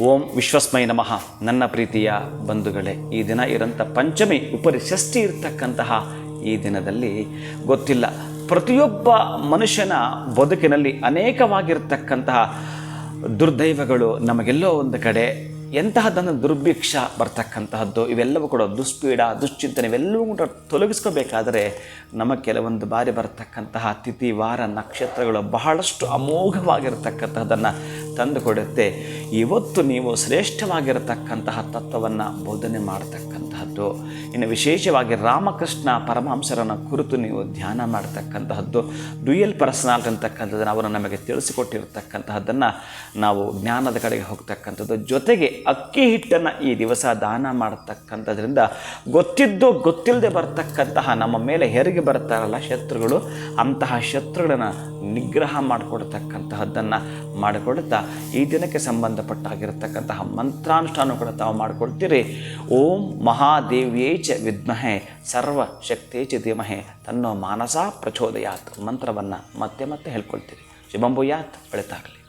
ಓಂ ವಿಶ್ವಸ್ಮೈ ನಮಃ. ನನ್ನ ಪ್ರೀತಿಯ ಬಂಧುಗಳೇ, ಈ ದಿನ ಇರೋಂಥ ಪಂಚಮಿ ಉಪರಿ ಷಷ್ಠಿ ಇರ್ತಕ್ಕಂತಹ ಈ ದಿನದಲ್ಲಿ ಗೊತ್ತಿಲ್ಲ, ಪ್ರತಿಯೊಬ್ಬ ಮನುಷ್ಯನ ಬದುಕಿನಲ್ಲಿ ಅನೇಕವಾಗಿರ್ತಕ್ಕಂತಹ ದುರ್ದೈವಗಳು ನಮಗೆಲ್ಲೋ ಒಂದು ಕಡೆ ಎಂತಹದನ್ನು ದುರ್ಭಿಕ್ಷ ಬರ್ತಕ್ಕಂತಹದ್ದು, ಇವೆಲ್ಲವೂ ಕೂಡ ದುಷ್ಪೀಡ, ದುಶ್ಚಿಂತನೆ ಇವೆಲ್ಲವೂ ಕೂಡ ತೊಲಗಿಸ್ಕೋಬೇಕಾದರೆ ನಮಗೆ ಕೆಲವೊಂದು ಬಾರಿ ಬರ್ತಕ್ಕಂತಹ ತಿಥಿ, ವಾರ, ನಕ್ಷತ್ರಗಳು ಬಹಳಷ್ಟು ಅಮೋಘವಾಗಿರತಕ್ಕಂತಹದ್ದನ್ನು ತಂದುಕೊಡುತ್ತೆ. ಇವತ್ತು ನೀವು ಶ್ರೇಷ್ಠವಾಗಿರತಕ್ಕಂತಹ ತತ್ವವನ್ನು ಬೋಧನೆ ಮಾಡತಕ್ಕಂತಹದ್ದು, ಇನ್ನು ವಿಶೇಷವಾಗಿ ರಾಮಕೃಷ್ಣ ಪರಮಹಂಸರನ್ನು ಕುರಿತು ನೀವು ಧ್ಯಾನ ಮಾಡತಕ್ಕಂತಹದ್ದು, ಡ್ಯುಯಲ್ ಪರ್ಸನಾಲಿಟಿ ಅಂತಕ್ಕಂಥದ್ದನ್ನು ಅವರು ನಮಗೆ ತಿಳಿಸಿಕೊಟ್ಟಿರ್ತಕ್ಕಂತಹದ್ದನ್ನು ನಾವು ಜ್ಞಾನದ ಕಡೆಗೆ ಹೋಗ್ತಕ್ಕಂಥದ್ದು. ಜೊತೆಗೆ ಅಕ್ಕಿ ಹಿಟ್ಟನ್ನು ಈ ದಿವಸ ದಾನ ಮಾಡತಕ್ಕಂಥದ್ರಿಂದ ಗೊತ್ತಿದ್ದೋ ಗೊತ್ತಿಲ್ಲದೆ ಬರ್ತಕ್ಕಂತಹ ನಮ್ಮ ಮೇಲೆ ಹೆರಿಗೆ ಬರ್ತಾರಲ್ಲ ಶತ್ರುಗಳು, ಅಂತಹ ಶತ್ರುಗಳನ್ನು ನಿಗ್ರಹ ಮಾಡಿಕೊಡ್ತಕ್ಕಂತಹದ್ದನ್ನು ಮಾಡಿಕೊಡುತ್ತಾ ಈ ದಿನಕ್ಕೆ ಸಂಬಂಧಪಟ್ಟಾಗಿರತಕ್ಕಂತಹ ಮಂತ್ರಾನುಷ್ಠಾನ ಕೂಡ ತಾವು ಮಾಡಿಕೊಡ್ತೀರಿ. ಓಂ ಮಹಾದೇವ್ಯೇ ಚ ವಿದ್ಮಹೆ ಸರ್ವಶಕ್ತೇ ಚ ಧೀಮಹಿ ತನ್ನೋ ಮಾನಸ ಪ್ರಚೋದಯಾತ್ ಮಂತ್ರವನ್ನು ಮತ್ತೆ ಮತ್ತೆ ಹೇಳ್ಕೊಳ್ತೀರಿ. ಶುಭಂ ಭೂಯಾತ್, ಒಳಿತಾಗಲಿ.